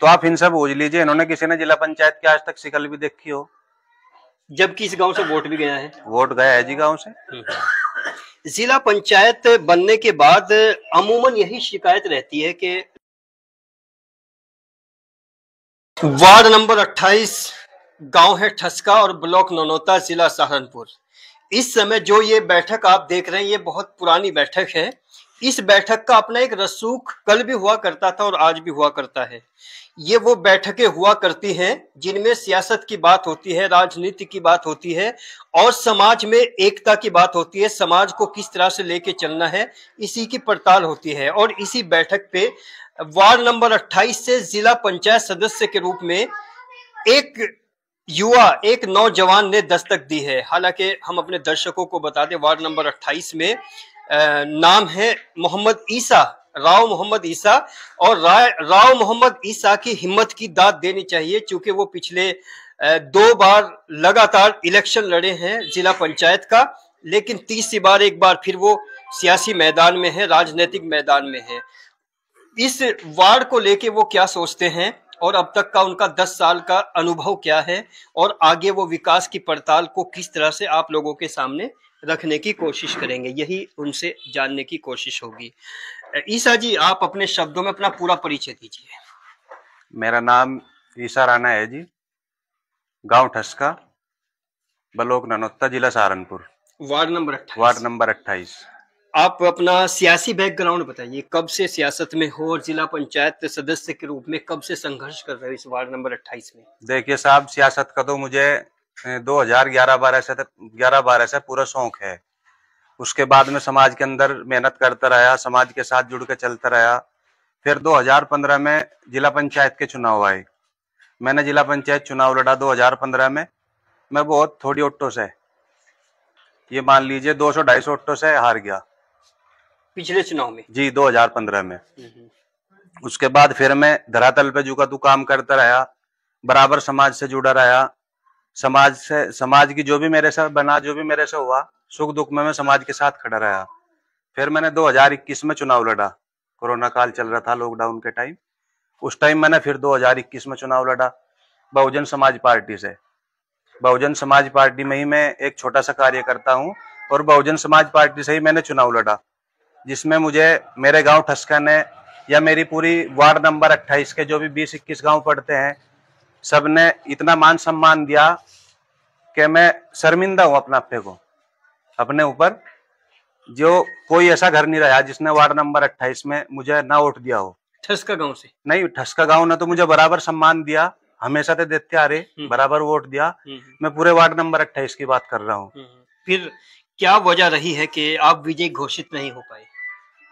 तो आप इनसे पूछ लीजिए, इन्होंने किसी ने जिला पंचायत की आज तक शिकल भी देखी हो? जबकि इस गांव से वोट भी गया है। वोट गया है जी गांव से। जिला पंचायत बनने के बाद अमूमन यही शिकायत रहती है कि वार्ड नंबर 28 गांव है ठस्का और ब्लॉक ननौता, जिला सहारनपुर। इस समय जो ये बैठक आप देख रहे हैं ये बहुत पुरानी बैठक है। इस बैठक का अपना एक रसूख कल भी हुआ करता था और आज भी हुआ करता है। ये वो बैठकें हुआ करती हैं जिनमें सियासत की बात होती है, राजनीति की बात होती है और समाज में एकता की बात होती है। समाज को किस तरह से लेके चलना है इसी की पड़ताल होती है। और इसी बैठक पे वार्ड नंबर 28 से जिला पंचायत सदस्य के रूप में एक युवा, एक नौजवान ने दस्तक दी है। हालांकि हम अपने दर्शकों को बता दें, वार्ड नंबर 28 में नाम है मोहम्मद ईसा, राव मोहम्मद ईसा। और राव मोहम्मद ईसा की हिम्मत की दाद देनी चाहिए, क्योंकि वो पिछले 2 बार लगातार इलेक्शन लड़े हैं जिला पंचायत का, लेकिन तीसरी बार एक बार फिर वो सियासी मैदान में है, राजनीतिक मैदान में है। इस वार्ड को लेके वो क्या सोचते हैं और अब तक का उनका 10 साल का अनुभव क्या है और आगे वो विकास की पड़ताल को किस तरह से आप लोगों के सामने रखने की कोशिश करेंगे, यही उनसे जानने की कोशिश होगी। ईसा जी, आप अपने शब्दों में अपना पूरा परिचय दीजिए। मेरा नाम ईसा राणा है जी, गांव ठस्का, ब्लॉक ननौता, जिला Saharanpur, ward number 28। Ward number 28। आप अपना सियासी बैकग्राउंड बताइए, कब से सियासत में हो और जिला पंचायत सदस्य के रूप में कब से संघर्ष कर रहे हो इस वार्ड नंबर 28 में? देखिए साहब, सियासत का तो मुझे 2011-12 से पूरा शौक है। उसके बाद में समाज के अंदर मेहनत करता रहा, समाज के साथ जुड़ के चलता रहा। फिर 2015 में जिला पंचायत के चुनाव आए। मैंने जिला पंचायत चुनाव लड़ा 2015 में। मैं बहुत थोड़ी वोटों से, ये मान लीजिए 200-250 वोटों से हार गया पिछले चुनाव में जी, 2015 में। उसके बाद फिर मैं धरातल पे जुका तू काम करता रहा, बराबर समाज से जुड़ा रहा। समाज की जो भी मेरे से बना, जो भी मेरे से हुआ, सुख दुख में मैं समाज के साथ खड़ा रहा। फिर मैंने 2021 में चुनाव लड़ा। कोरोना काल चल रहा था, लॉकडाउन के टाइम। उस टाइम मैंने फिर 2021 में चुनाव लड़ा बहुजन समाज पार्टी से। बहुजन समाज पार्टी में ही मैं एक छोटा सा कार्य करता हूँ और बहुजन समाज पार्टी से ही मैंने चुनाव लड़ा, जिसमें मुझे मेरे गांव ठस्का ने या मेरी पूरी वार्ड नंबर 28 के जो भी 20-21 गांव पड़ते हैं, सबने इतना मान सम्मान दिया कि मैं शर्मिंदा हूं अपने ऊपर। जो कोई ऐसा घर नहीं रहा जिसने वार्ड नंबर 28 में मुझे ना वोट दिया हो। ठस्का गांव से नहीं, ठस्का गांव ने तो मुझे बराबर सम्मान दिया, हमेशा तो देते आ रहे, बराबर वोट दिया। मैं पूरे वार्ड नंबर 28 की बात कर रहा हूँ। फिर क्या वजह रही है कि आप विजयी घोषित नहीं हो पाए?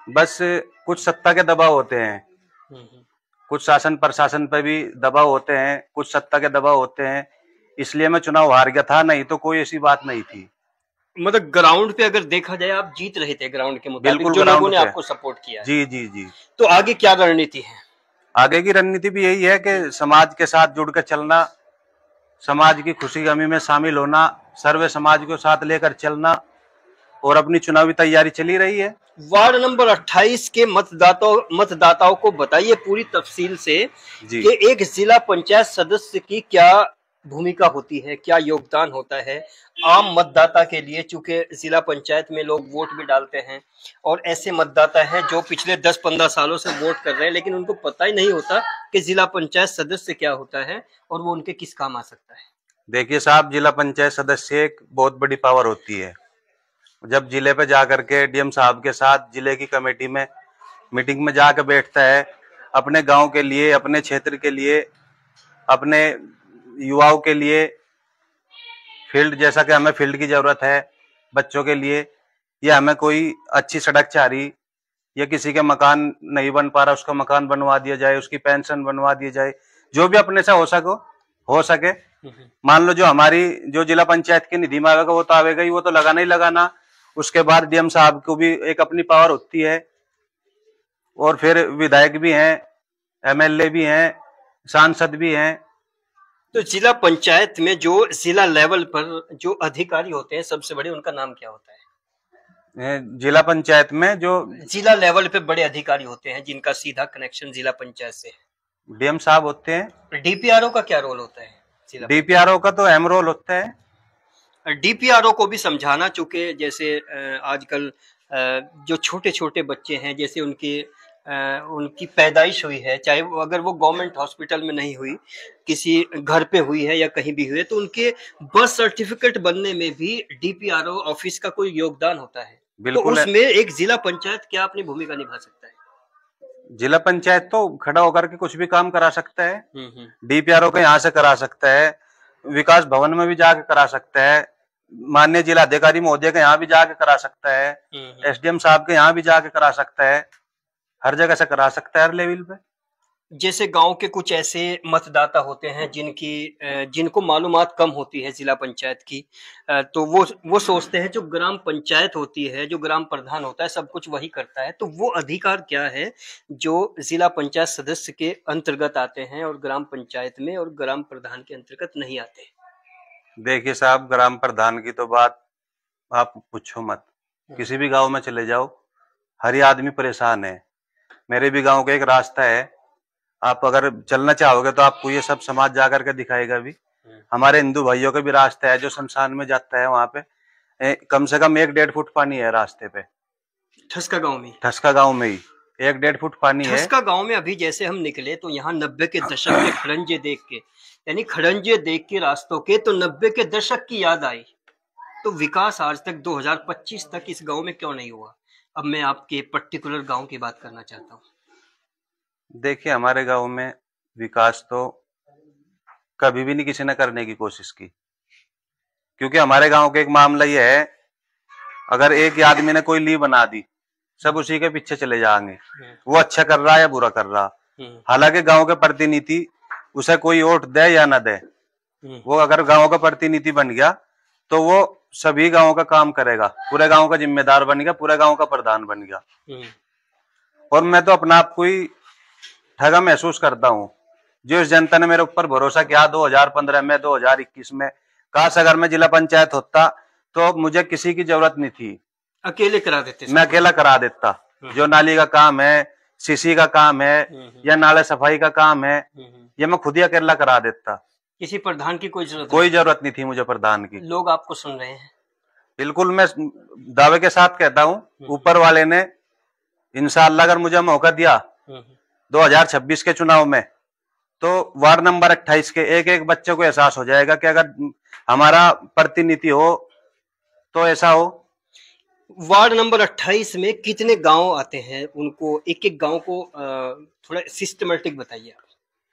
बस कुछ सत्ता के दबाव होते हैं, कुछ शासन प्रशासन पे भी दबाव होते हैं, कुछ सत्ता के दबाव होते हैं, इसलिए मैं चुनाव हार गया था, नहीं तो कोई ऐसी बात नहीं थी। मतलब ग्राउंड पे अगर देखा जाए आप जीत रहे थे ग्राउंड के मुताबिक, बिल्कुल, जो लोगों ने आपको सपोर्ट किया है। जी जी जी। तो आगे क्या रणनीति है? आगे की रणनीति भी यही है कि समाज के साथ जुड़कर चलना, समाज की खुशी गमी में शामिल होना, सर्वे समाज को साथ लेकर चलना, और अपनी चुनावी तैयारी चली रही है। वार्ड नंबर 28 के मतदाताओं को बताइए पूरी तफसील से कि एक जिला पंचायत सदस्य की क्या भूमिका होती है, क्या योगदान होता है आम मतदाता के लिए, चूंकि जिला पंचायत में लोग वोट भी डालते हैं और ऐसे मतदाता हैं जो पिछले 10-15 सालों से वोट कर रहे हैं, लेकिन उनको पता ही नहीं होता कि जिला पंचायत सदस्य क्या होता है और वो उनके किस काम आ सकता है। देखिए साहब, जिला पंचायत सदस्य एक बहुत बड़ी पावर होती है। जब जिले पे जाकर के डीएम साहब के साथ जिले की कमेटी में मीटिंग में जाकर बैठता है, अपने गांव के लिए, अपने क्षेत्र के लिए, अपने युवाओं के लिए, फील्ड, जैसा कि हमें फील्ड की जरूरत है बच्चों के लिए, या हमें कोई अच्छी सड़क चाह रही, या किसी के मकान नहीं बन पा रहा उसका मकान बनवा दिया जाए, उसकी पेंशन बनवा दी जाए, जो भी अपने से हो सके। मान लो जो हमारी जो जिला पंचायत की निधि में आवेगा वो तो आवेगा ही, वो तो लगाना ही लगाना। उसके बाद डीएम साहब को भी एक अपनी पावर होती है, और फिर विधायक भी हैं, एमएलए भी हैं, सांसद भी हैं। तो जिला पंचायत में जो जिला लेवल पर जो अधिकारी होते हैं सबसे बड़े, उनका नाम क्या होता है? जिला पंचायत में जो जिला लेवल पे बड़े अधिकारी होते हैं जिनका सीधा कनेक्शन जिला पंचायत से है, डीएम साहब होते हैं। डीपीआरओ का क्या रोल होता है? डीपीआरओ का तो अहम रोल होता है। डीपीआरओ को भी समझाना, चूंकि जैसे आजकल जो छोटे छोटे बच्चे हैं, जैसे उनकी पैदाइश हुई है, चाहे वो अगर वो गवर्नमेंट हॉस्पिटल में नहीं हुई, किसी घर पे हुई है या कहीं भी हुई है, तो उनके बर्थ सर्टिफिकेट बनने में भी डीपीआरओ ऑफिस का कोई योगदान होता है। तो उसमें एक जिला पंचायत क्या अपनी भूमिका निभा सकता है? जिला पंचायत तो खड़ा होकर के कुछ भी काम करा सकता है। डीपीआरओ को यहाँ से करा सकता है, विकास भवन में भी जाके करा सकता है, माननीय जिला अधिकारी महोदय के यहाँ भी जाके करा सकता है, एसडीएम साहब के यहाँ भी जाके करा सकता है, हर जगह से करा सकता है, हर लेवल पे। जैसे गांव के कुछ ऐसे मतदाता होते हैं जिनको मालूमात कम होती है जिला पंचायत की, तो वो सोचते हैं जो ग्राम पंचायत होती है, जो ग्राम प्रधान होता है, सब कुछ वही करता है। तो वो अधिकार क्या है जो जिला पंचायत सदस्य के अंतर्गत आते हैं और ग्राम पंचायत में और ग्राम प्रधान के अंतर्गत नहीं आते? देखिए साहब, ग्राम प्रधान की तो बात आप पूछो मत। किसी भी गांव में चले जाओ, हर ही आदमी परेशान है। मेरे भी गांव का एक रास्ता है, आप अगर चलना चाहोगे तो आपको ये सब समाज जाकर के दिखाएगा भी। हमारे हिंदू भाइयों का भी रास्ता है जो शमशान में जाता है, वहां पे कम से कम 1-1.5 फुट पानी है रास्ते पे। ठसका गांव में? ठसका गांव में ही 1-1.5 फुट पानी है। ठसका गांव में अभी जैसे हम निकले तो यहाँ 90 के दशक के खड़ंजे देख के, यानी खड़ंजे देख के रास्तों के, तो 90 के दशक की याद आई। तो विकास आज तक 2025 तक इस गांव में क्यों नहीं हुआ? अब मैं आपके पर्टिकुलर गांव की बात करना चाहता हूँ। देखिए, हमारे गांव में विकास तो कभी भी नहीं किसी ने करने की कोशिश की, क्योंकि हमारे गांव का एक मामला ये है, अगर एक आदमी ने कोई ली बना दी, सब उसी के पीछे चले जाएंगे, वो अच्छा कर रहा है या बुरा कर रहा। हालांकि गांव के प्रतिनिधि उसे कोई वोट दे या ना दे, वो अगर गांव का प्रतिनिधि बन गया तो वो सभी गांव का काम करेगा, पूरे गांव का जिम्मेदार बन गया, पूरे गांव का प्रधान बन गया। और मैं तो अपना आप को ही ठगा महसूस करता हूँ। जो इस जनता ने मेरे ऊपर भरोसा किया 2015 में, 2021 में, काश अगर मैं जिला पंचायत होता तो मुझे किसी की जरूरत नहीं थी, अकेले करा देते, मैं अकेला करा देता। जो नाली का काम है, सीसी का काम है, या नाले सफाई का काम है, ये मैं खुद ही अकेला करा देता। किसी प्रधान की कोई जरूरत नहीं थी मुझे प्रधान की। लोग आपको सुन रहे हैं? बिल्कुल, मैं दावे के साथ कहता हूँ, ऊपर वाले ने इंशाअल्लाह अगर मुझे मौका दिया 2026 के चुनाव में, तो वार्ड नंबर 28 के एक एक बच्चे को एहसास हो जाएगा कि अगर हमारा प्रतिनिधि हो तो ऐसा हो। वार्ड नंबर 28 में कितने गांव आते हैं? उनको एक एक गांव को थोड़ा सिस्टमेटिक बताइए।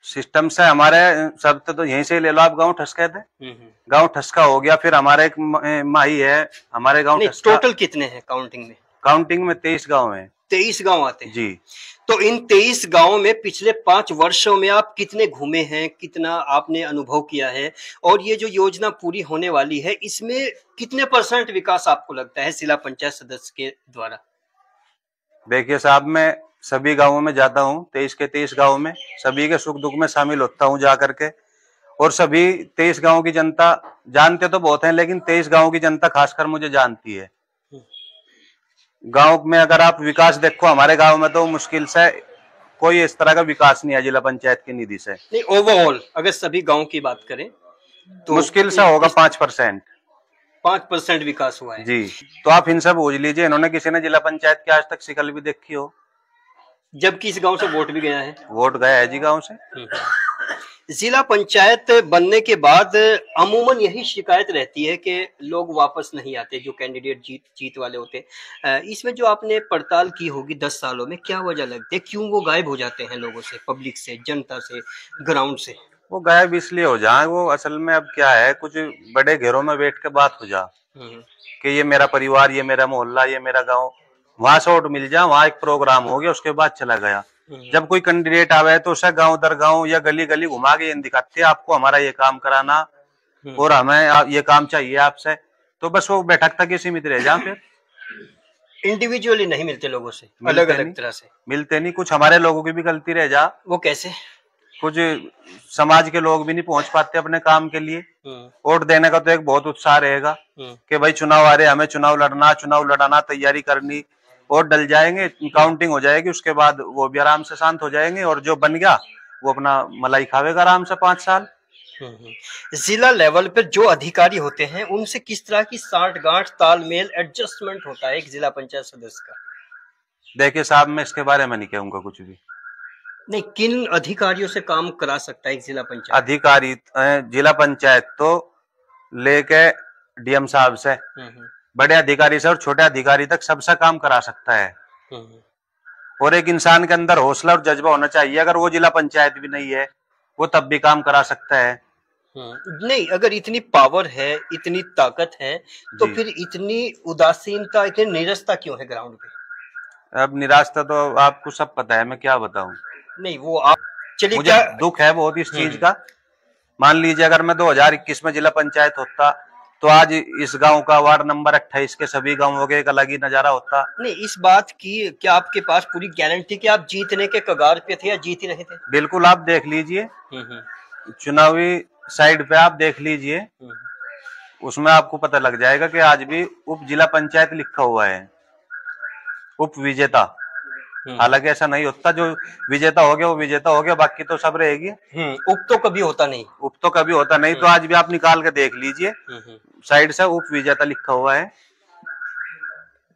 सिस्टम से हमारे सब तो यहीं से ले लो आप, गांव ठसका थे, गांव ठसका हो गया, फिर हमारे एक माही है हमारे गांव ठसका। टोटल कितने हैं काउंटिंग में? काउंटिंग में 23 गांव हैं। 23 गांव आते हैं जी। तो इन 23 गांवों में पिछले 5 वर्षों में आप कितने घूमे हैं, कितना आपने अनुभव किया है, और ये जो योजना पूरी होने वाली है इसमें कितने % विकास आपको लगता है जिला पंचायत सदस्य के द्वारा? देखिए साहब, मैं सभी गांवों में जाता हूं, 23 के 23 गांव में सभी के सुख दुख में शामिल होता हूं जा करके, और सभी 23 गांव की जनता जानते तो बहुत है, लेकिन 23 गांव की जनता खासकर मुझे जानती है। गांव में अगर आप विकास देखो, हमारे गांव में तो मुश्किल से कोई इस तरह का विकास नहीं है जिला पंचायत की निधि से। नहीं, ओवरऑल अगर सभी गांव की बात करें तो मुश्किल से होगा 5%। 5% विकास हुआ है जी। तो आप इनसे पूछ लीजिए, इन्होंने किसी ने जिला पंचायत की आज तक शिकल भी देखी हो? जबकि इस गांव से वोट भी गया है। वोट गया है जी गांव से। जिला पंचायत बनने के बाद अमूमन यही शिकायत रहती है कि लोग वापस नहीं आते, जो कैंडिडेट जीत वाले होते। इसमें जो आपने पड़ताल की होगी 10 सालों में, क्या वजह लगती है, क्यों वो गायब हो जाते हैं लोगों से, पब्लिक से, जनता से, ग्राउंड से? वो गायब इसलिए हो जाए, वो असल में अब क्या है, कुछ बड़े घेरों में बैठ के बात हो जा कि ये मेरा परिवार, ये मेरा मोहल्ला, ये मेरा गाँव, वहां से वोट मिल जाए, वहां एक प्रोग्राम हो गया, उसके बाद चला गया। जब कोई कैंडिडेट आवे तो उसे गांव दर गांव या गली गली घुमा के दिखाते आपको हमारा ये काम कराना और हमें ये काम चाहिए आपसे, तो बस वो बैठक तक ही सीमित रह जाए। फिर इंडिविजुअली नहीं मिलते लोगों से, अलग अलग तरह से मिलते नहीं। कुछ हमारे लोगों की भी गलती रह जा। वो कैसे? कुछ समाज के लोग भी नहीं पहुंच पाते अपने काम के लिए। वोट देने का तो एक बहुत उत्साह रहेगा कि भाई चुनाव आ रहे, हमें चुनाव लड़ना, चुनाव लड़ाना, तैयारी करनी, वोट डल जाएंगे, काउंटिंग हो जाएगी, उसके बाद वो भी आराम से शांत हो जाएंगे, और जो बन गया वो अपना मलाई खावेगा आराम से 5 साल। जिला लेवल पर जो अधिकारी होते हैं उनसे किस तरह की साठगांठ, तालमेल, एडजस्टमेंट होता है एक जिला पंचायत सदस्य का? देखिए साहब, मैं इसके बारे में नहीं कहूंगा कुछ भी। नहीं, किन अधिकारियों से काम करा सकता है एक जिला पंचायत? अधिकारी जिला पंचायत तो लेके डीएम साहब से, बड़े अधिकारी से और छोटे अधिकारी तक सबसे काम करा सकता है। और एक इंसान के अंदर हौसला और जज्बा होना चाहिए। अगर वो जिला पंचायत भी नहीं है, वो तब भी काम करा सकता है। नहीं, अगर इतनी पावर है, इतनी ताकत है, तो फिर इतनी उदासीनता, इतनी निरस्ता क्यों है ग्राउंड पे? अब निराशा तो आपको सब पता है, मैं क्या बताऊं। नहीं, वो आप चलिए, मुझे दुख है बहुत इस चीज का। मान लीजिए अगर मैं 2021 में जिला पंचायत होता तो आज इस गांव का वार्ड नंबर 28 के सभी गांवों के एक अलग ही नजारा होता। नहीं, इस बात की क्या आपके पास पूरी गारंटी कि आप जीतने के कगार पे थे या जीत ही रहे थे? बिल्कुल, आप देख लीजिए चुनावी साइड पे, आप देख लीजिए, उसमें आपको पता लग जाएगा कि आज भी उप जिला पंचायत लिखा हुआ है, उप विजेता। हालांकि ऐसा नहीं होता, जो विजेता हो गया वो विजेता हो गया, बाकी तो सब रहेगी। उप तो कभी होता नहीं, उप तो कभी होता नहीं। तो आज भी आप निकाल के देख लीजिए, साइड से उप विजेता लिखा हुआ है।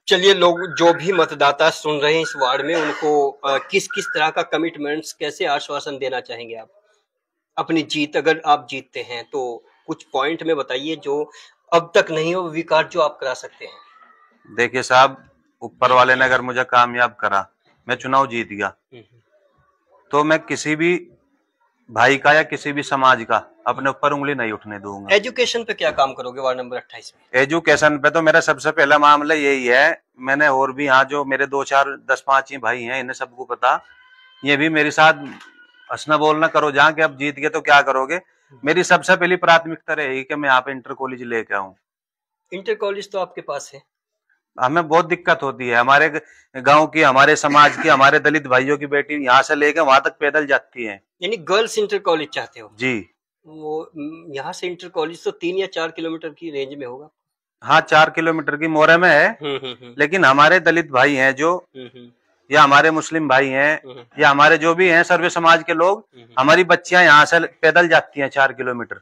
चलिए, लोग जो भी मतदाता सुन रहे हैं इस वार्ड में, उनको किस किस तरह का कमिटमेंट्स, कैसे आश्वासन देना चाहेंगे आप अपनी जीत, अगर आप जीतते हैं तो कुछ पॉइंट में बताइए जो अब तक नहीं हो, विकास जो आप करा सकते हैं। देखिए साहब, ऊपर वाले ने अगर मुझे कामयाब करा, मैं चुनाव जीत गया, तो मैं किसी भी भाई का या किसी भी समाज का अपने ऊपर उंगली नहीं उठने दूंगा। एजुकेशन पे क्या काम करोगे वार्ड नंबर 28 में? एजुकेशन पे तो मेरा सबसे पहला मामला यही है। मैंने और भी यहाँ जो मेरे 2-4 10-5 ही भाई हैं, इन्हें सबको पता, ये भी मेरे साथ हंसना बोलना करो जहाँ कि अब जीत गए तो क्या करोगे। मेरी सबसे पहली प्राथमिकता रहेगी कि मैं यहाँ पे इंटर कॉलेज लेके आऊँ। इंटर कॉलेज तो आपके पास है? हमें बहुत दिक्कत होती है, हमारे गांव की, हमारे समाज की, हमारे दलित भाइयों की बेटी यहाँ से लेके वहां तक पैदल जाती है। यानी गर्ल्स इंटर कॉलेज चाहते हो? जी। वो यहाँ से इंटर कॉलेज तो 3 या 4 किलोमीटर की रेंज में होगा। हाँ, 4 किलोमीटर की मोरे में है। लेकिन हमारे दलित भाई हैं जो, या हमारे मुस्लिम भाई हैं, या हमारे जो भी हैं सर्वे समाज के लोग, हमारी बच्चियां यहाँ से पैदल जाती हैं 4 किलोमीटर।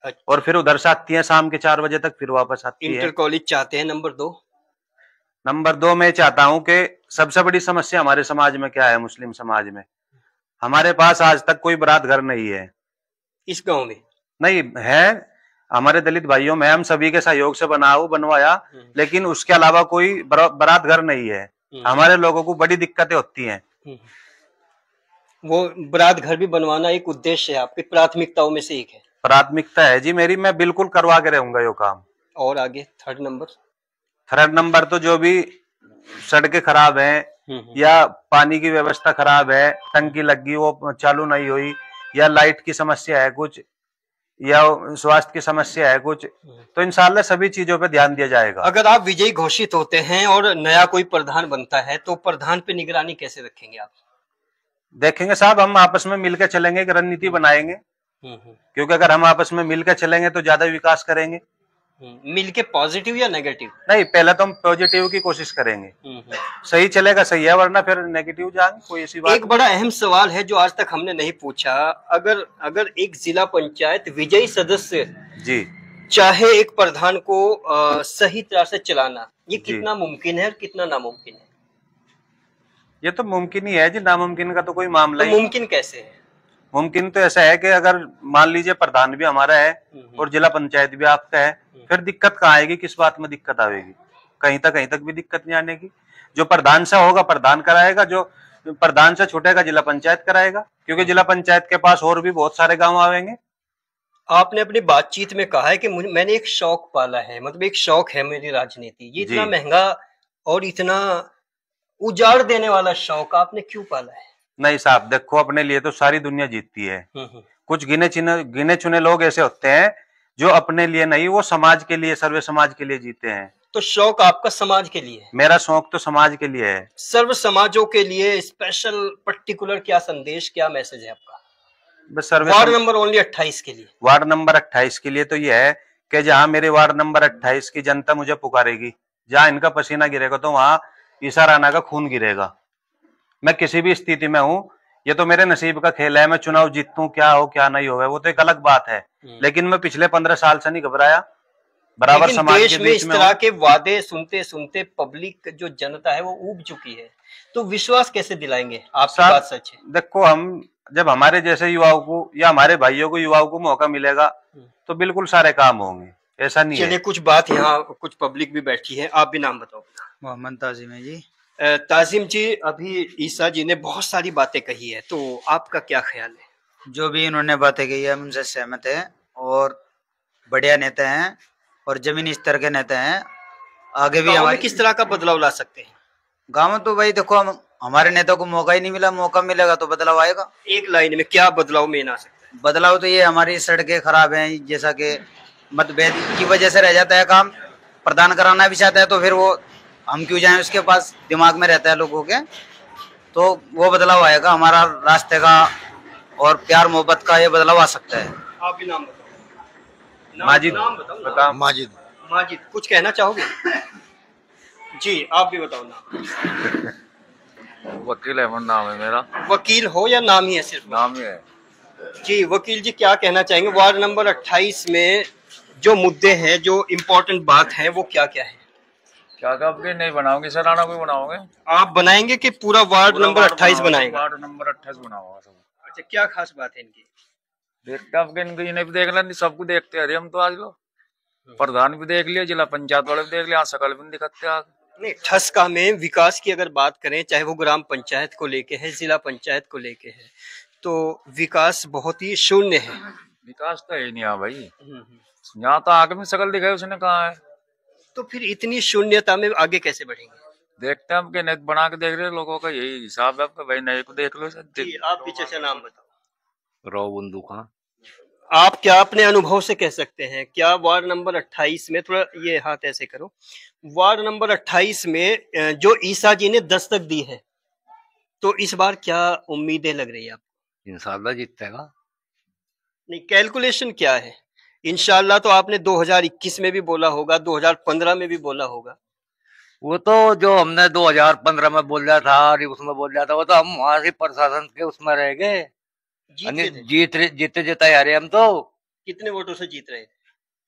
अच्छा। और फिर उधर से आती हैं शाम के 4 बजे तक, फिर वापस आती है। इंटर कॉलेज चाहते हैं। नंबर 2 मैं चाहता हूं कि सबसे बड़ी समस्या हमारे समाज में क्या है, मुस्लिम समाज में, हमारे पास आज तक कोई बारात घर नहीं है। इस गांव में नहीं है, हमारे दलित भाइयों में हम सभी के सहयोग से बनवाया, लेकिन उसके अलावा कोई बारात घर नहीं है। हमारे लोगों को बड़ी दिक्कतें होती हैं। वो बारात घर भी बनवाना एक उद्देश्य है आपकी प्राथमिकताओं में से एक है? प्राथमिकता है जी मेरी, मैं बिल्कुल करवा के रहूंगा ये काम। और आगे थर्ड नंबर तो जो भी सड़कें खराब हैं या पानी की व्यवस्था खराब है, टंकी लगी वो चालू नहीं हुई, या लाइट की समस्या है कुछ, या स्वास्थ्य की समस्या है कुछ, तो इंशाल्लाह सभी चीजों पे ध्यान दिया जाएगा। अगर आप विजयी घोषित होते हैं और नया कोई प्रधान बनता है तो प्रधान पे निगरानी कैसे रखेंगे आप? देखेंगे साहब, हम आपस में मिलकर चलेंगे, एक रणनीति बनाएंगे, क्योंकि अगर हम आपस में मिलकर चलेंगे तो ज्यादा विकास करेंगे। मिलके पॉजिटिव या नेगेटिव? नहीं, पहले तो हम पॉजिटिव की कोशिश करेंगे। सही चलेगा सही है, वरना फिर नेगेटिव जाएंगे, कोई ऐसी बात। एक बड़ा अहम सवाल है जो आज तक हमने नहीं पूछा, अगर एक जिला पंचायत विजयी सदस्य जी चाहे एक प्रधान को सही तरह से चलाना, ये कितना मुमकिन है और कितना नामुमकिन है? ये तो मुमकिन ही है जी, नामुमकिन का तो कोई मामला ही। मुमकिन कैसे है? मुमकिन तो ऐसा है कि अगर मान लीजिए प्रधान भी हमारा है और जिला पंचायत भी आपका है, फिर दिक्कत कहाँ आएगी, किस बात में दिक्कत आएगी? कहीं तक भी दिक्कत नहीं आने की। जो प्रधान से होगा प्रधान कराएगा, जो प्रधान से छूटेगा जिला पंचायत कराएगा, क्योंकि जिला पंचायत के पास और भी बहुत सारे गांव आवेंगे। आपने अपनी बातचीत में कहा है कि मैंने एक शौक पाला है, मतलब एक शौक है मेरी राजनीति। ये इतना महंगा और इतना उजाड़ देने वाला शौक आपने क्यों पाला है? नहीं साहब, देखो, अपने लिए तो सारी दुनिया जीतती है। कुछ गिने चुने लोग ऐसे होते हैं जो अपने लिए नहीं, वो समाज के लिए, सर्वे समाज के लिए जीते हैं। तो शौक आपका समाज के लिए है? मेरा शौक तो समाज के लिए है। सर्व समाजों के लिए स्पेशल पर्टिकुलर क्या संदेश, क्या मैसेज है आपका? वार्ड नंबर ओनली 28 के लिए? वार्ड नंबर 28 के लिए तो ये है कि जहां मेरे वार्ड नंबर 28 की जनता मुझे पुकारेगी, जहां इनका पसीना गिरेगा, तो वहां ईसा राणा का खून गिरेगा। मैं किसी भी स्थिति में हूं, ये तो मेरे नसीब का खेल है, मैं चुनाव जीतूं क्या हो क्या नहीं हो, वो तो एक अलग बात है। लेकिन मैं पिछले 15 साल से नहीं घबराया, बराबर समाज देश के में बीच इस में तरह के वादे सुनते सुनते पब्लिक जो जनता है वो ऊब चुकी है, तो विश्वास कैसे दिलाएंगे आपकी बात सच है? देखो, हम जब हमारे जैसे युवाओं को या हमारे भाइयों को युवाओं को मौका मिलेगा तो बिल्कुल सारे काम होंगे, ऐसा नहीं है। चलिए कुछ बात, यहाँ कुछ पब्लिक भी बैठी है, आप भी नाम बताओ। मोहम्मद ताजिम है जी। ताजिम जी, अभी ईसा जी ने बहुत सारी बातें कही है, तो आपका क्या ख्याल है? जो भी इन्होंने बातें कही है हम उनसे सहमत है, और बढ़िया नेता हैं और जमीनी स्तर के नेता हैं। आगे भी हमारे किस तरह का बदलाव ला सकते हैं? गाँव में तो भाई देखो, हम हमारे नेता को मौका ही नहीं मिला, मौका मिलेगा तो बदलाव आएगा। एक लाइन में क्या बदलाव में आ सकता है? बदलाव तो ये हमारी सड़कें खराब हैं, जैसा कि मतभेद की वजह से रह जाता है काम, प्रदान कराना भी चाहता है तो फिर वो हम क्यों जाएं उसके पास, दिमाग में रहता है लोगों के। तो वो बदलाव आएगा हमारा रास्ते का और प्यार मोहब्बत का, ये बदलाव आ सकता है। आप भी नाम बताओ। माजिद, नाम बताओ। माजिद। माजिद, कुछ कहना चाहोगे? जी आप भी बताओ नाम। वकील अहमद नाम है मेरा। वकील हो या नाम ही है? सिर्फ नाम ही है जी। वकील जी क्या कहना चाहेंगे, वार्ड नंबर 28 में जो मुद्दे हैं, जो इम्पोर्टेंट बात है, वो क्या क्या है? क्या कब के नहीं बनाओगे सराना कोई बनाओगे? आप बनाएंगे कि पूरा वार्ड नंबर 28 बनाएंगे? वार्ड नंबर 28 बनाओगा सब। अच्छा, क्या खास बात है इनकी? देखते अब इन्हें भी देख लें, सबको देखते अरे हम तो आज लो प्रधान भी देख लिया, जिला पंचायत वाले भी देख लिया, सकल भी दिखते आगे। नहीं, ठसका में विकास की अगर बात करें, चाहे वो ग्राम पंचायत को लेके है, जिला पंचायत को लेके है, तो विकास बहुत ही शून्य है। विकास तो है नहीं यहाँ भाई, यहाँ तो आगे में सकल दिखाई उसने कहा है, तो फिर इतनी शून्यता में आगे कैसे बढ़ेंगे? देखते हैं आपके नेत बना के देख रहे लोगों का यही हिसाब है आपका भाई, नए को देख लो। आप भी चाचा नाम बताओ। रो बंदू का आप क्या अपने अनुभव से कह सकते हैं, क्या वार्ड नंबर 28 में, थोड़ा ये हाथ ऐसे करो, वार्ड नंबर 28 में जो ईसा जी ने दस्तक दी है, तो इस बार क्या उम्मीदें लग रही है आपको? इंशाल्लाह जीतेगा। नहीं, कैलकुलेशन क्या है? इंशाल्लाह तो आपने 2021 में भी बोला होगा, 2015 में भी बोला होगा। वो तो जो हमने 2015 में बोल रहा था और उसमें बोल रहा था, वो तो हम वहां से प्रशासन के उसमें रह गए, जीते तैयार है हम तो। कितने वोटों से जीत रहे थे?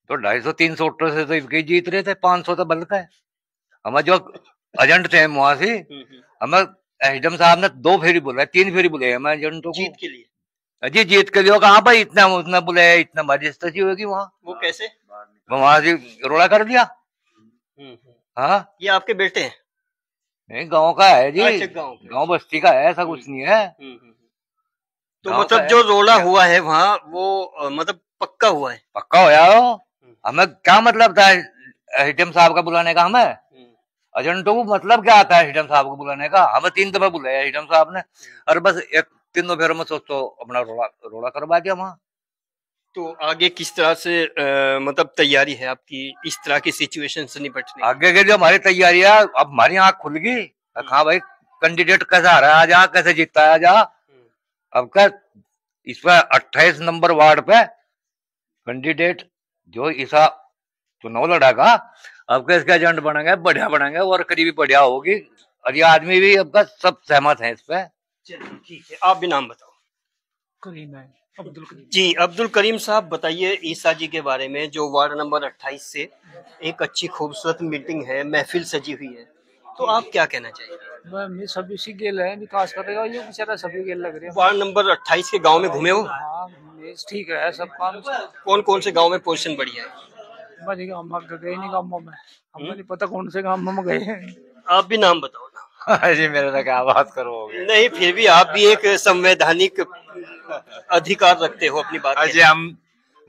तो 250-300 वोटों से तो इसके जीत रहे थे, 500 तो बल्कि है। हमें जो एजेंट थे वहां से, हमें एसडीएम साहब ने 2 फेरी बुलाए, 3 फेरी बुलाए हमें एजेंटों को। जीत के लिए? जी जीत के लिए कहाँ भाई, इतना उसने बुलाया, इतना मजिस्ट्रेसी होगी वहाँ। वो कैसे? वहां से रोड़ा कर दिया। हाँ, ये आपके बेटे हैं? नहीं, गाँव का है जी। अच्छा, गाँव बस्ती का है, ऐसा कुछ नहीं है। तो मतलब जो रोड़ा हुआ है वहाँ, वो मतलब पक्का हुआ है? पक्का हो यार। हमें क्या मतलब था एसडीएम साहब का बुलाने का? हमें एजेंटों को मतलब क्या आता है एसडीएम साहब को बुलाने का? हमें 3 दफा बुलाया एसडीएम साहब ने, और बस 3 फेरों में सोचो अपना रोड़ा करवा दिया वहाँ। तो आगे किस तरह से मतलब तैयारी है आपकी इस तरह की सिचुएशन से निपटने? आगे के जो हमारी तैयारी है, अब हमारी आँख खुल गई। हाँ भाई, कैंडिडेट कैसा आ रहा है, आज कैसे जीतता है आज। अब का इस पर 28 नंबर वार्ड पे कैंडिडेट जो ईसा चुनाव लड़ागा, अब का इसके एजेंट बनेंगे, बढ़िया बनेंगे और करीबी बढ़िया होगी, और ये आदमी भी अब का सब सहमत है इस पे। चलिए ठीक है, आप भी नाम बताओ। करीम है, अब्दुल करीम जी। अब्दुल करीम साहब, बताइए ईसा जी के बारे में, जो वार्ड नंबर 28 से एक अच्छी खूबसूरत मीटिंग है, महफिल सजी हुई है, तो आप क्या कहना चाहिए? सब इसी गेल है, विकास करेगा ये बेचारा, सभी गेल लग रहे हैं। वार्ड नंबर 28 के गांव में घूमे हो? हाँ, ठीक है, सब काम। कौन कौन से गांव में पोजीशन बढ़िया है? हम गए नहीं गाँवों में, हमें नहीं पता कौन से गाँव में गए हैं। आप भी नाम बताओ ना। जी मेरे से क्या बात करोगे? नहीं, फिर भी आप भी एक संवैधानिक अधिकार रखते हो अपनी बात। अजय हम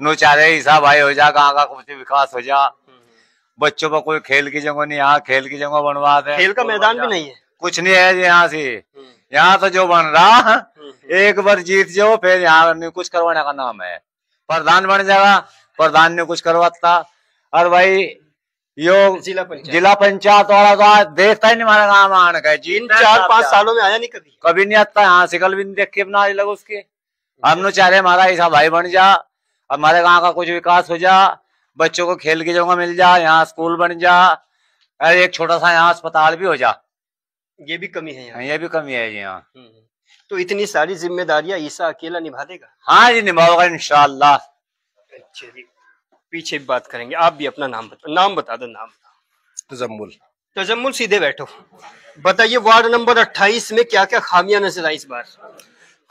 नो चाह रहे हिसाब भाई हो जा, गाँव का कुछ विकास हो जा, बच्चों पर कोई खेल की जगह नहीं, यहाँ खेल की जगह बनवा दे। खेल का मैदान भी नहीं है? कुछ नहीं है यहाँ से। यहाँ तो जो बन रहा, एक बार जीत जाओ फिर यहाँ नहीं कुछ करवाने का नाम है। प्रधान बन जाएगा, प्रधान ने कुछ करवाता, और भाई यो जिला पंचायत वाला तो आज देखता ही नहीं हमारा गाँव आने का। 4-5 सालों में आया नहीं कभी नहीं आता, यहाँ सिकल भी नहीं देख के बना लगा उसके। हम लोग चाह रहे हमारा ऐसा भाई बन जा, हमारे गाँव का कुछ विकास हो जा, बच्चों को खेल की जगह मिल जा, यहाँ स्कूल बन जा, और एक छोटा सा यहाँ अस्पताल भी हो जा। ये भी कमी है यहाँ? ये भी कमी है जी यहाँ। तो इतनी सारी जिम्मेदारियां ईसा अकेला निभा देगा? हाँ जी, निभाओगा इंशाल्लाह। चलिए पीछे बात करेंगे। आप भी अपना नाम बता दो। नाम तजम्मुल। तजम्मुल, सीधे बैठो। बताइए वार्ड नंबर 28 में क्या क्या खामियां नजर आई इस बार?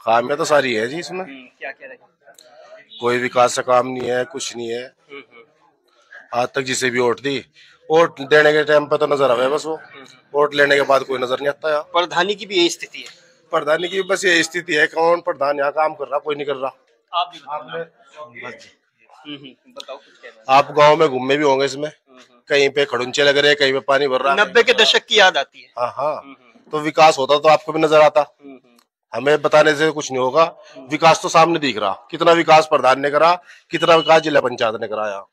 खामियां तो सारी है जी इसमें। क्या क्या रही? कोई विकास का काम नहीं है, कुछ नहीं है। आज तक जिसे भी वोट दी, वोट देने के टाइम पे तो नजर आवे बस, वो वोट लेने के बाद कोई नजर नहीं आता यार। प्रधानी की भी यही स्थिति है। प्रधानी की बस ये स्थिति है, कौन प्रधान यहाँ काम कर रहा, कोई नहीं कर रहा। आप भी बताओ कुछ कहना। आप गांव में घूमे भी होंगे इसमें, कहीं पे खड़ुंचे लग रहे हैं, कहीं पे पानी भर रहा है। 90 के दशक की याद आती है। हाँ हाँ, तो विकास होता तो आपको भी नजर आता। हमें बताने से कुछ नहीं होगा, विकास तो सामने दिख रहा। कितना विकास प्रधान ने करा, कितना विकास जिला पंचायत ने कराया।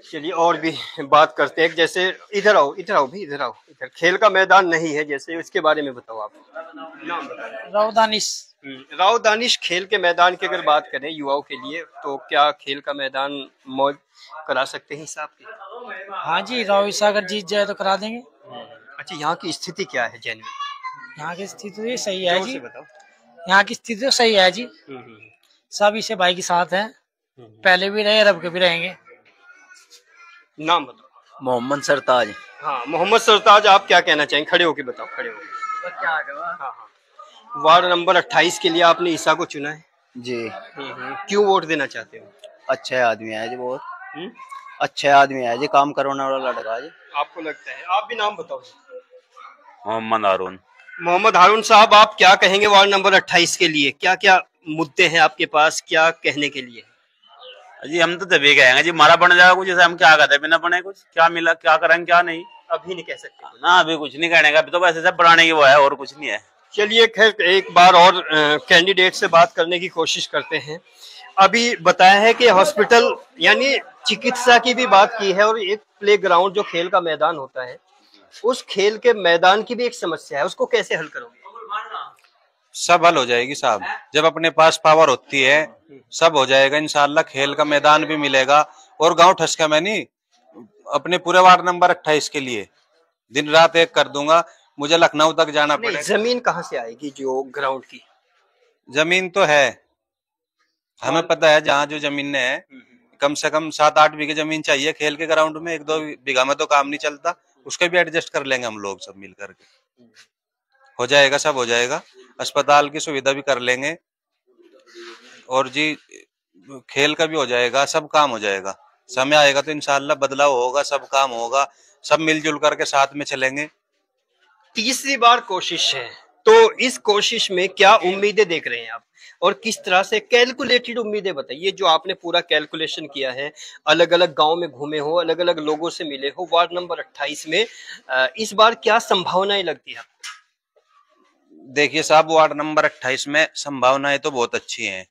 चलिए और भी बात करते हैं। जैसे इधर आओ भी, इधर आओ। इधर खेल का मैदान नहीं है जैसे, इसके बारे में बताओ आप। नाम बताओ। राव दानिश। राव दानिश, खेल के मैदान की अगर बात करें युवाओं के लिए, तो क्या खेल का मैदान मौज करा सकते हैं साहब के? हाँ जी, राव ईसा अगर जीत जाए तो करा देंगे। अच्छा, यहाँ की स्थिति क्या है जेन्युइन? यहाँ की स्थिति तो सही है जी। बताओ। यहाँ की स्थिति तो सही है जी। सब इसे भाई के साथ हैं, पहले भी रहे, अब के भी रहेंगे। नाम बताओ। मोहम्मद सरताज। हाँ, मोहम्मद सरताज, आप क्या कहना चाहेंगे? खड़े होके बताओ, खड़े होके। हाँ। वार्ड नंबर 28 के लिए आपने ईसा को चुना है जी। क्यों वोट देना चाहते हो? अच्छा आदमी है जी, बहुत अच्छा आदमी है जी, काम करवाने वाला लड़का जी। आपको लगता है? आप भी नाम बताओ। मोहम्मद हारून। मोहम्मद हारून साहब, आप क्या कहेंगे वार्ड नंबर 28 के लिए? क्या क्या मुद्दे हैं आपके पास, क्या कहने के लिए? जी हम तो तभी कहेंगे जी, हमारा बन जाएगा कुछ, जैसे हम क्या कहते हैं बिना बने कुछ क्या मिला, क्या करेंगे क्या नहीं, अभी नहीं कह सकते ना, अभी कुछ नहीं कहने का, अभी तो वैसे सब बढ़ाने की वो है, और कुछ नहीं है। चलिए खैर एक बार और कैंडिडेट से बात करने की कोशिश करते हैं। अभी बताया है कि हॉस्पिटल यानी चिकित्सा की भी बात की है, और एक प्ले ग्राउंड जो खेल का मैदान होता है, उस खेल के मैदान की भी एक समस्या है, उसको कैसे हल करोगे? सब हल हो जाएगी साहब, जब अपने पास पावर होती है सब हो जाएगा इंशाल्लाह। खेल का मैदान भी मिलेगा, और गांव ठसका मैं नहीं, अपने पूरे वार्ड नंबर 28 के लिए दिन रात एक कर दूंगा। मुझे लखनऊ तक जाना पड़ेगा। जमीन कहाँ से आएगी जो ग्राउंड की? जमीन तो है, हमें पता है जहाँ जो जमीन है, कम से कम 7-8 बीघे जमीन चाहिए खेल के ग्राउंड में। 1-2 बीघा में तो काम नहीं चलता, उसके भी एडजस्ट कर लेंगे हम लोग सब मिल करके, हो जाएगा, सब हो जाएगा। अस्पताल की सुविधा भी कर लेंगे, और जी खेल का भी हो जाएगा, सब काम हो जाएगा। समय आएगा तो इंशाल्लाह बदलाव होगा, सब काम होगा, सब मिलजुल करके साथ में चलेंगे। तीसरी बार कोशिश है, तो इस कोशिश में क्या उम्मीदें देख रहे हैं आप, और किस तरह से कैलकुलेटेड उम्मीदें बताइए जो आपने पूरा कैलकुलेशन किया है, अलग अलग गांव में घूमे हो, अलग अलग लोगों से मिले हो, वार्ड नंबर 28 में इस बार क्या संभावनाएं लगती है आपको? देखिए साहब, वार्ड नंबर 28 में संभावनाएं तो बहुत अच्छी हैं,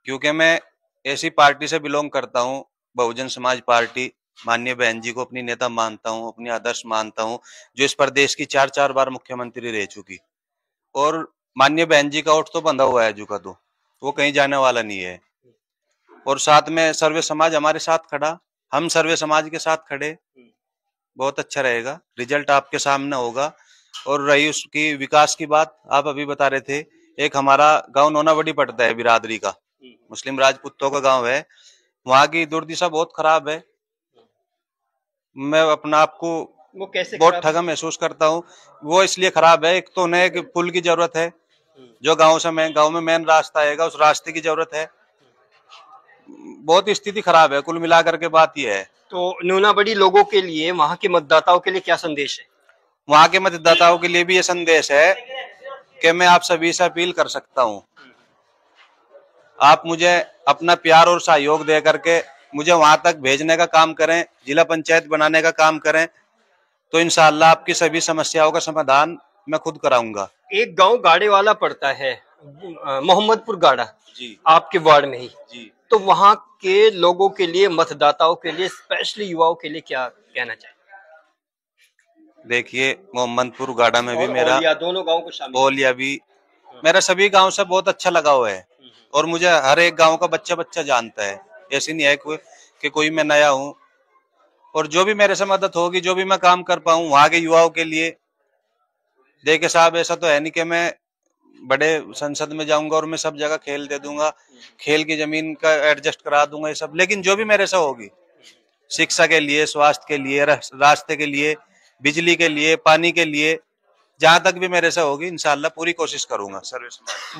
क्योंकि मैं ऐसी पार्टी से बिलोंग करता हूं, बहुजन समाज पार्टी। माननीय बहन जी को अपनी नेता मानता हूं, अपनी आदर्श मानता हूं, जो इस प्रदेश की 4-4 बार मुख्यमंत्री रह चुकी, और माननीय बहन जी का वोट तो बंधा हुआ है जुका, तो वो कहीं जाने वाला नहीं है। और साथ में सर्वे समाज हमारे साथ खड़ा, हम सर्वे समाज के साथ खड़े, बहुत अच्छा रहेगा, रिजल्ट आपके सामने होगा। और रही उसकी विकास की बात, आप अभी बता रहे थे, एक हमारा गांव नोनाबड़ी पड़ता है, बिरादरी का, मुस्लिम राजपूतों का गांव है, वहां की दुर्दशा बहुत खराब है। मैं अपना आपको वो कैसे बहुत ठगा महसूस करता हूँ। वो इसलिए खराब है, एक तो उन्हें एक पुल की जरूरत है, जो गांव में मेन रास्ता आएगा, उस रास्ते की जरूरत है। बहुत स्थिति खराब है, कुल मिलाकर के बात यह है। तो नूनाबड़ी लोगों के लिए, वहां के मतदाताओं के लिए क्या संदेश है? वहां के मतदाताओं के लिए भी ये संदेश है कि मैं आप सभी से अपील कर सकता हूं, आप मुझे अपना प्यार और सहयोग दे करके मुझे वहां तक भेजने का काम करें, जिला पंचायत बनाने का काम करें, तो इंशाअल्लाह आपकी सभी समस्याओं का समाधान मैं खुद कराऊंगा। एक गांव गाड़े वाला पड़ता है, मोहम्मदपुर गाड़ा जी, आपके वार्ड में ही जी। तो वहां के लोगों के लिए, मतदाताओं के लिए, स्पेशली युवाओं के लिए क्या कहना चाहिए? देखिए, मोहम्मदपुर गाड़ा में भी मेरा, या दोनों गांव को शामिल, ओलिया भी, मेरा सभी गांव से बहुत अच्छा लगाव है, और मुझे हर एक गांव का बच्चा जानता है। ऐसी नहीं है कि कोई मैं नया हूं, और जो भी मेरे से मदद होगी, जो भी मैं काम कर पाऊं वहां के युवाओं के लिए। देखिए साहब, ऐसा तो है नहीं कि मैं बड़े संसद में जाऊंगा और मैं सब जगह खेल दे दूंगा, खेल की जमीन का एडजस्ट करा दूंगा ये सब। लेकिन जो भी मेरे से होगी, शिक्षा के लिए, स्वास्थ्य के लिए, रास्ते के लिए, बिजली के लिए, पानी के लिए, जहां तक भी मेरे से होगी इंशाल्लाह पूरी कोशिश करूंगा। सर्विस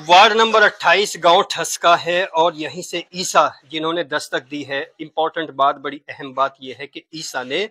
वार्ड नंबर 28 गांव ठसका है और यहीं से ईसा जिन्होंने दस्तक दी है। इंपॉर्टेंट बात, बड़ी अहम बात यह है कि ईसा ने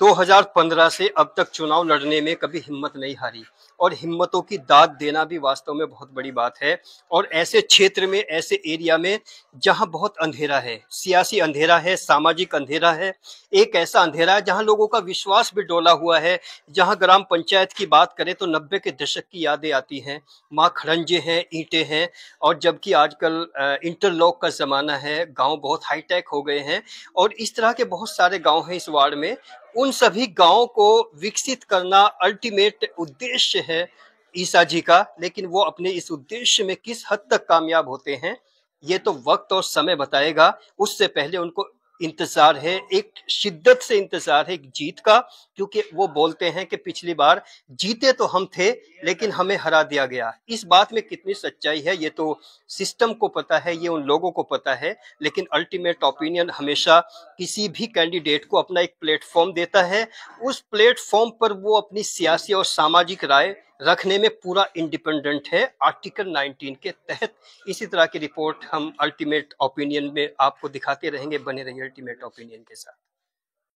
2015 से अब तक चुनाव लड़ने में कभी हिम्मत नहीं हारी और हिम्मतों की दाद देना भी वास्तव में बहुत बड़ी बात है। और ऐसे क्षेत्र में, ऐसे एरिया में जहां बहुत अंधेरा है, सियासी अंधेरा है, सामाजिक अंधेरा है, एक ऐसा अंधेरा है जहां लोगों का विश्वास भी डोला हुआ है, जहां ग्राम पंचायत की बात करें तो 90 के दशक की यादें आती हैं, माँ खड़ंजे हैं, ईंटें हैं। और जबकि आजकल इंटरलॉक का जमाना है, गांव बहुत हाईटेक हो गए हैं और इस तरह के बहुत सारे गांव हैं इस वार्ड में। उन सभी गांवों को विकसित करना अल्टीमेट उद्देश्य है ईसा जी का। लेकिन वो अपने इस उद्देश्य में किस हद तक कामयाब होते हैं ये तो वक्त और समय बताएगा। उससे पहले उनको इंतजार है, एक शिद्दत से इंतजार है एक जीत का, क्योंकि वो बोलते हैं कि पिछली बार जीते तो हम थे लेकिन हमें हरा दिया गया। इस बात में कितनी सच्चाई है ये तो सिस्टम को पता है, ये उन लोगों को पता है। लेकिन अल्टीमेट ओपिनियन हमेशा किसी भी कैंडिडेट को अपना एक प्लेटफॉर्म देता है, उस प्लेटफॉर्म पर वो अपनी सियासी और सामाजिक राय रखने में पूरा इंडिपेंडेंट है आर्टिकल 19 के तहत। इसी तरह की रिपोर्ट हम अल्टीमेट ओपिनियन में आपको दिखाते रहेंगे। बने रहिए अल्टीमेट ओपिनियन के साथ।